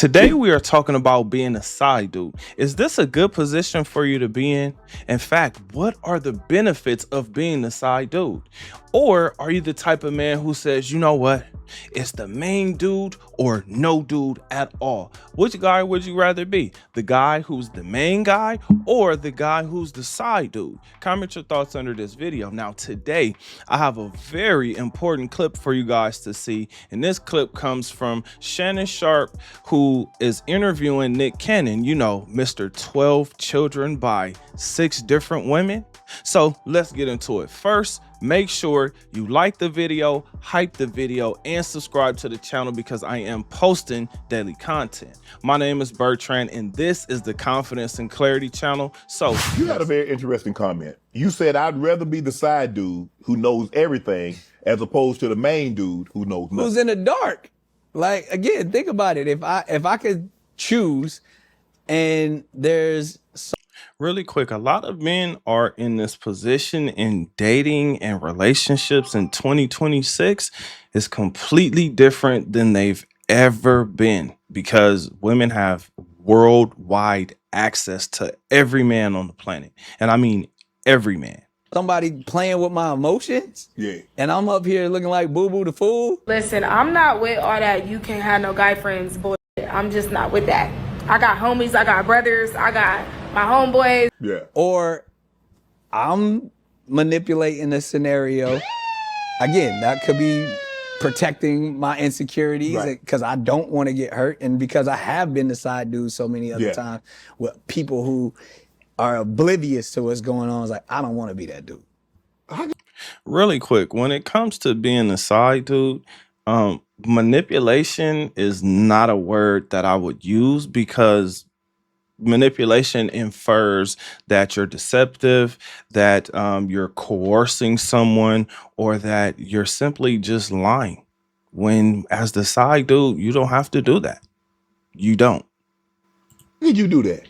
Today we are talking about being a side dude. Is this a good position for you to be in? In fact, what are the benefits of being a side dude? Or are you the type of man who says, you know what? It's the main dude or no dude at all. Which guy would you rather be? The guy who's the main guy or the guy who's the side dude? Comment your thoughts under this video. Now today I have a very important clip for you guys to see, and this clip comes from Shannon Sharpe, who is interviewing Nick Cannon, you know, Mr. 12 children by 6 different women. So let's get into it. First, make sure you like the video, hype the video, and subscribe to the channel because I am posting daily content. My name is Bertrand, and this is the Confidence and Clarity channel. So you had a very interesting comment. You said, I'd rather be the side dude who knows everything as opposed to the main dude who knows nothing. Who's in the dark. Like, again, think about it. If I could choose, and there's really quick, a lot of men are in this position in dating and relationships in 2026 is completely different than they've ever been because women have worldwide access to every man on the planet. And I mean every man. somebody playing with my emotions, Yeah. and I'm up here looking like Boo Boo the Fool. Listen, I'm not with all that you can't have no guy friends bullshit. I'm just not with that. I got homies, I got brothers, I got my homeboys. Yeah. Or I'm manipulating the scenario. Again, that could be protecting my insecurities Right. because I don't want to get hurt, and because I have been the side dude so many other Yeah. times with people who are oblivious to what's going on. It's like, I don't want to be that dude. Really quick, when it comes to being a side dude, manipulation is not a word that I would use because manipulation infers that you're deceptive, that you're coercing someone, or that you're simply just lying. When as the side dude, you don't have to do that. You don't. Did you do that?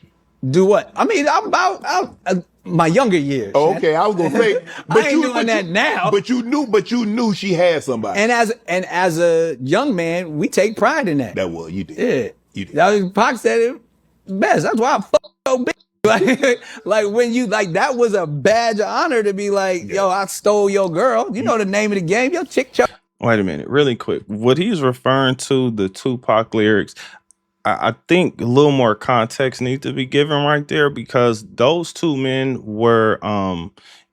Do what? I mean, I'm about my younger years. Oh, okay, I was gonna say, I ain't doing that now. But you knew she had somebody. And as a young man, we take pride in that. That was you did. Yeah. You did. That was, Pac said it best. That's why I fuck so big. Like when you that was a badge of honor to be like, yo, I stole your girl. You know the name of the game. Your chick. Wait a minute, really quick. What he's referring to, the Tupac lyrics, I think a little more context needs to be given right there because those two men were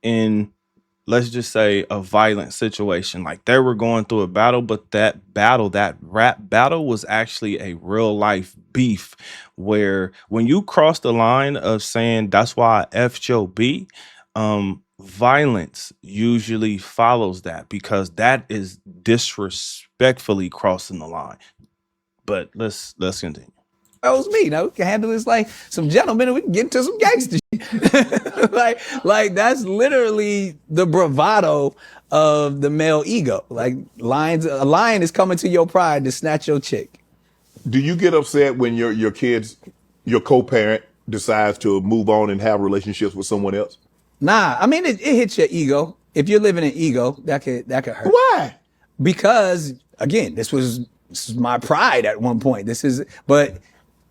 in, let's just say, a violent situation. Like they were going through a battle, but that rap battle was actually a real life beef where when you cross the line of saying that's why I F'd your beat, violence usually follows that because that is disrespectfully crossing the line. But let's continue. That was me. Now we can handle this like some gentlemen, and we can get into some gangster shit. like that's literally the bravado of the male ego. Like a lion is coming to your pride to snatch your chick. Do you get upset when your kids, your co-parent decides to move on and have relationships with someone else? Nah, I mean it hits your ego. If you're living in ego, that could hurt. Why? Because again, this was my pride at one point. But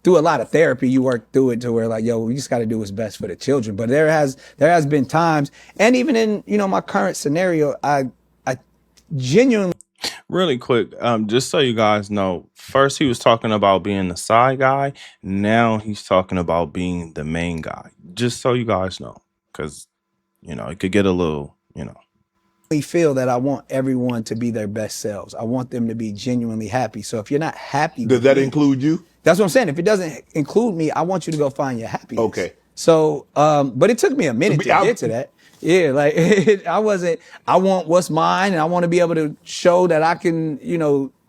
through a lot of therapy, you work through it to where like, yo, we just got to do what's best for the children. But there has been times, and even in my current scenario, I genuinely. Really quick, just so you guys know, first he was talking about being the side guy. Now he's talking about being the main guy. Just so you guys know, because it could get a little, feel that I want everyone to be their best selves. I want them to be genuinely happy. So if you're not happy, Does that include you? That's what I'm saying. If it doesn't include me, I want you to go find your happiness. Okay. So, but it took me a minute to get to that. Yeah, like I want what's mine, and I want to be able to show that I can,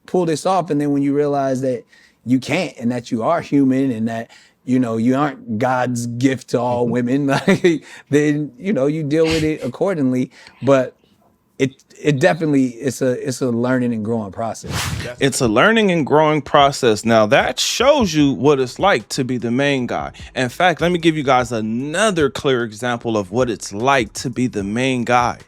pull this off. And then when you realize that you can't, and that you are human, and that you aren't God's gift to all women, like, then you deal with it accordingly. But it definitely it's a learning and growing process. It's a learning and growing process. Now that shows you what it's like to be the main guy. In fact, let me give you guys another clear example of what it's like to be the main guy.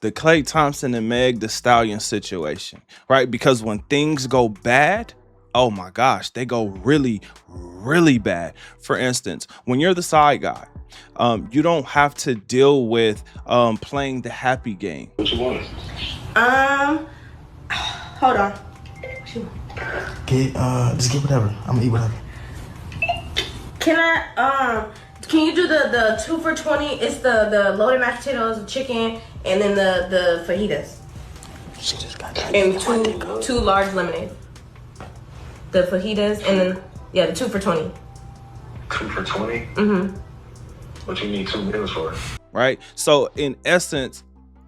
The Klay Thompson and Meg Thee Stallion situation, right? Because when things go bad, oh my gosh, they go really, really bad. For instance, when you're the side guy, you don't have to deal with playing the happy game. What you want? Hold on. Just get whatever. I'm gonna eat whatever. Can you do the 2 for $20? It's the loaded mashed potatoes, the chicken, and then the fajitas. She just got And two large lemonade. The fajitas and then the 2 for $20. 2 for $20? Mm-hmm. What you need 2 meals for? Right? So in essence,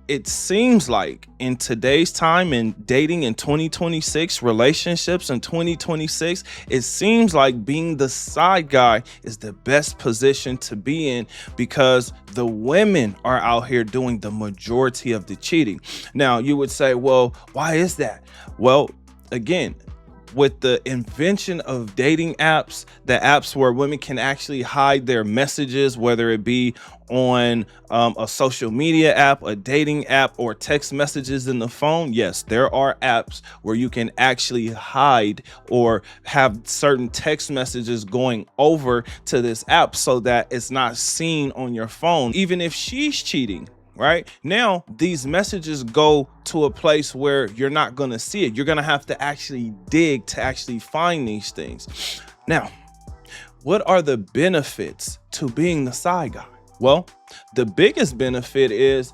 it seems like in today's time, in dating in 2026, relationships in 2026, it seems like being the side guy is the best position to be in, because the women are out here doing the majority of the cheating. Now, you would say, well, why is that? Well, again, with the invention of dating apps, the apps where women can actually hide their messages, whether it be on a social media app, a dating app, or text messages in the phone. Yes, there are apps where you can actually hide or have certain text messages going over to this app so that it's not seen on your phone, even if she's cheating. Right now, these messages go to a place where you're not going to see it. You're going to have to actually dig to actually find these things. Now, what are the benefits to being the side guy? Well, the biggest benefit is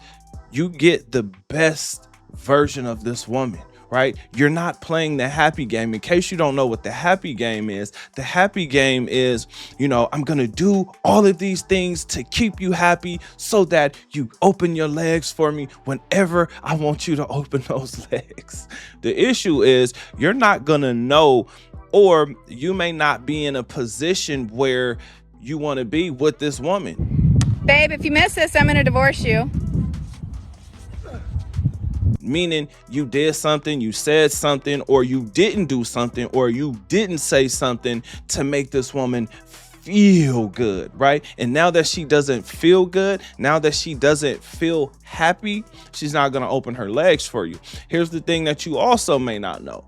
you get the best version of this woman. Right? You're not playing the happy game. In case you don't know what the happy game is, the happy game is, I'm going to do all of these things to keep you happy so that you open your legs for me whenever I want you to open those legs. The issue is you're not going to know, or you may not be in a position where you want to be with this woman. Babe, if you miss this, I'm going to divorce you. Meaning you did something, you said something, or you didn't do something, or you didn't say something to make this woman feel good, right? And now that she doesn't feel good, now that she doesn't feel happy, she's not going to open her legs for you. Here's the thing that you also may not know.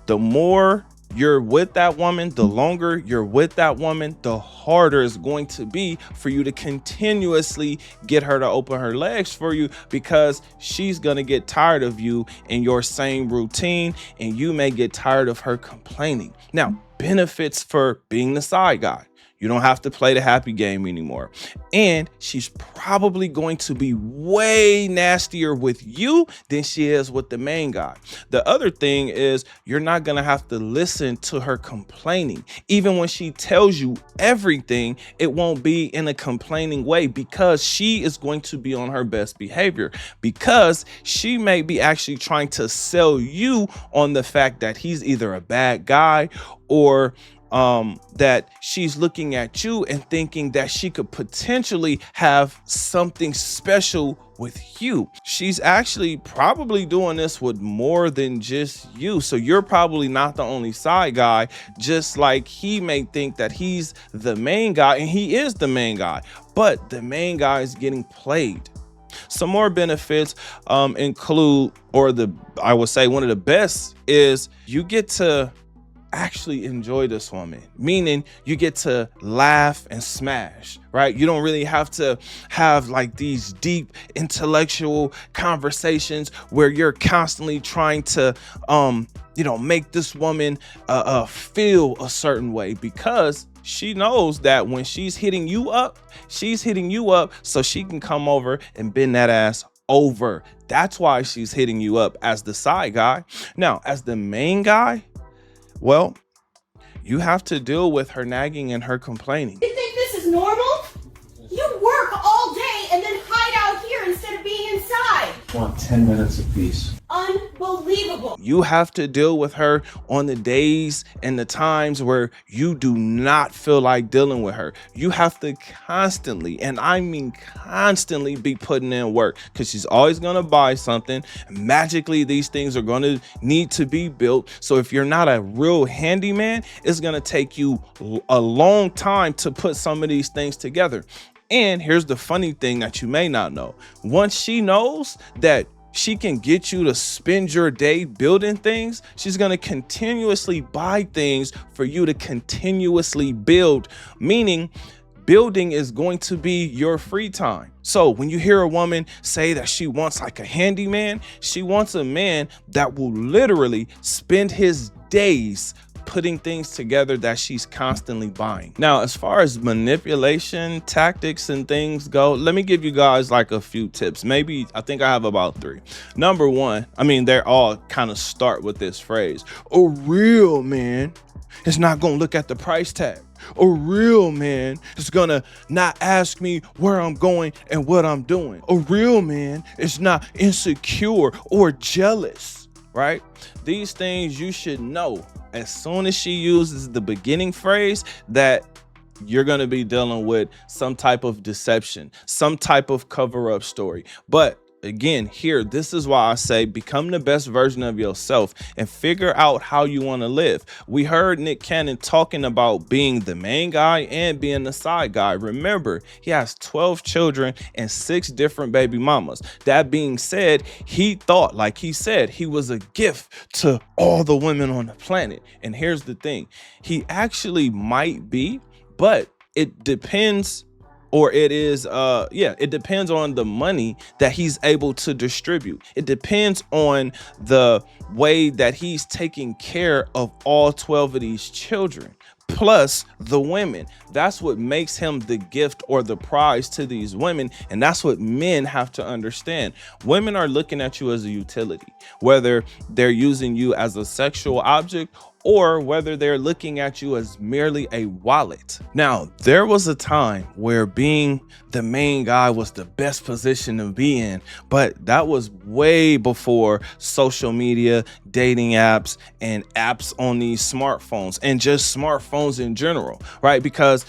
The more you're with that woman, the longer you're with that woman, the harder it's going to be for you to continuously get her to open her legs for you, because she's going to get tired of you in your same routine, and you may get tired of her complaining. Now, benefits for being the side guy. You don't have to play the happy game anymore. And she's probably going to be way nastier with you than she is with the main guy. The other thing is you're not going to have to listen to her complaining. Even when she tells you everything, it won't be in a complaining way, because she is going to be on her best behavior, because she may be actually trying to sell you on the fact that he's either a bad guy, or that she's looking at you and thinking that she could potentially have something special with you. She's actually probably doing this with more than just you. So you're probably not the only side guy, just like he may think that he's the main guy, and he is the main guy, but the main guy is getting played. Some more benefits include, I would say one of the best is you get to actually enjoy this woman, meaning you get to laugh and smash, right? You don't really have to have like these deep intellectual conversations where you're constantly trying to make this woman feel a certain way, because she knows that when she's hitting you up so she can come over and bend that ass over. That's why she's hitting you up as the side guy. Now, as the main guy, well, you have to deal with her nagging and her complaining. You think this is normal? You work all day and then hide out here instead of being inside. I want 10 minutes apiece. Unbelievable. You have to deal with her on the days and the times where you do not feel like dealing with her. You have to constantly, and I mean constantly, be putting in work, because she's always going to buy something. Magically, these things are going to need to be built. So if you're not a real handyman, it's going to take you a long time to put some of these things together. And here's the funny thing that you may not know. Once she knows that she can get you to spend your day building things, she's going to continuously buy things for you to continuously build, meaning building is going to be your free time. So when you hear a woman say that she wants like a handyman, she wants a man that will literally spend his days putting things together that she's constantly buying. Now, as far as manipulation tactics and things go, let me give you guys like a few tips. Maybe, I think I have about 3. Number 1, I mean, they're all kind of start with this phrase: a real man is not gonna look at the price tag. A real man is gonna not ask me where I'm going and what I'm doing. A real man is not insecure or jealous, right? These things you should know as soon as she uses the beginning phrase that you're going to be dealing with some type of deception, some type of cover-up story. But again, here, this is why I say become the best version of yourself and figure out how you want to live. We heard Nick Cannon talking about being the main guy and being the side guy. Remember, he has 12 children and 6 different baby mamas. That being said, he thought, like he said, he was a gift to all the women on the planet. And here's the thing, he actually might be, but it depends, or it is it depends on the money that he's able to distribute. It depends on the way that he's taking care of all 12 of these children plus the women. That's what makes him the gift or the prize to these women, and that's what men have to understand. Women are looking at you as a utility, whether they're using you as a sexual object or whether they're looking at you as merely a wallet. Now, there was a time where being the main guy was the best position to be in, but that was way before social media, dating apps, and apps on these smartphones, and just smartphones in general, right? Because,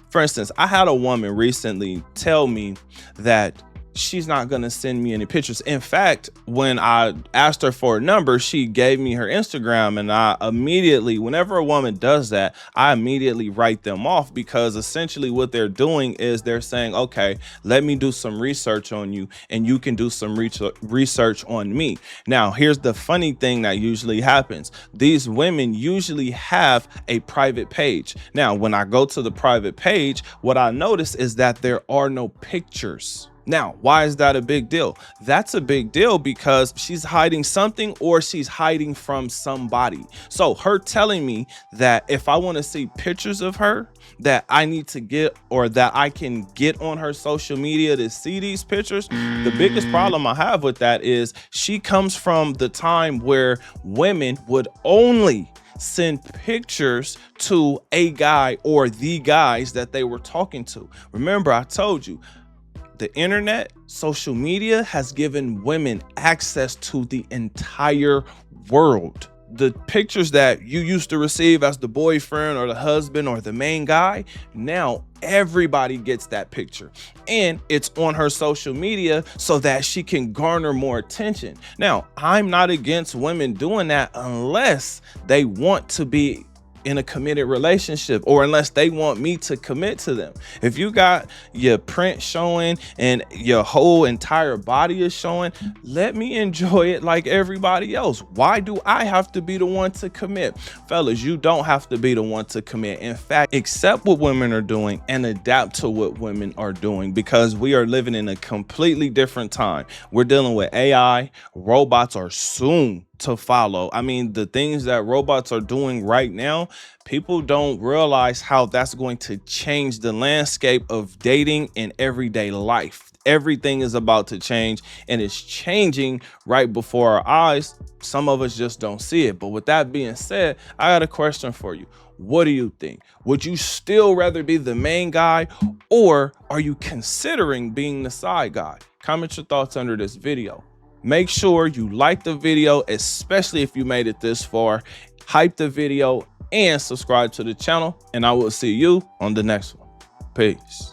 for instance, I had a woman recently tell me that she's not going to send me any pictures. In fact, when I asked her for a number, she gave me her Instagram, and I immediately, whenever a woman does that, I immediately write them off, because essentially what they're doing is they're saying, okay, let me do some research on you and you can do some research on me. Now, here's the funny thing that usually happens. These women usually have a private page. Now, when I go to the private page, what I notice is that there are no pictures. Now, why is that a big deal? That's a big deal because she's hiding something, or she's hiding from somebody. So her telling me that if I want to see pictures of her, that I need to get, or that I can get on her social media to see these pictures. The biggest problem I have with that is she comes from the time where women would only send pictures to a guy or the guys that they were talking to. Remember, I told you, the internet, social media has given women access to the entire world. The pictures that you used to receive as the boyfriend or the husband or the main guy, now everybody gets that picture, and it's on her social media so that she can garner more attention. Now, I'm not against women doing that unless they want to be in a committed relationship, or unless they want me to commit to them. If you got your print showing and your whole entire body is showing, let me enjoy it like everybody else. Why do I have to be the one to commit? Fellas, you don't have to be the one to commit. In fact, accept what women are doing and adapt to what women are doing, because we are living in a completely different time. We're dealing with AI. Robots are soon to follow. I mean, the things that robots are doing right now, people don't realize how that's going to change the landscape of dating and everyday life. Everything is about to change, and it's changing right before our eyes. Some of us just don't see it. But with that being said, I got a question for you. What do you think? Would you still rather be the main guy, or are you considering being the side guy? Comment your thoughts under this video. Make sure you like the video, especially if you made it this far. Hype the video and subscribe to the channel, and I will see you on the next one. Peace.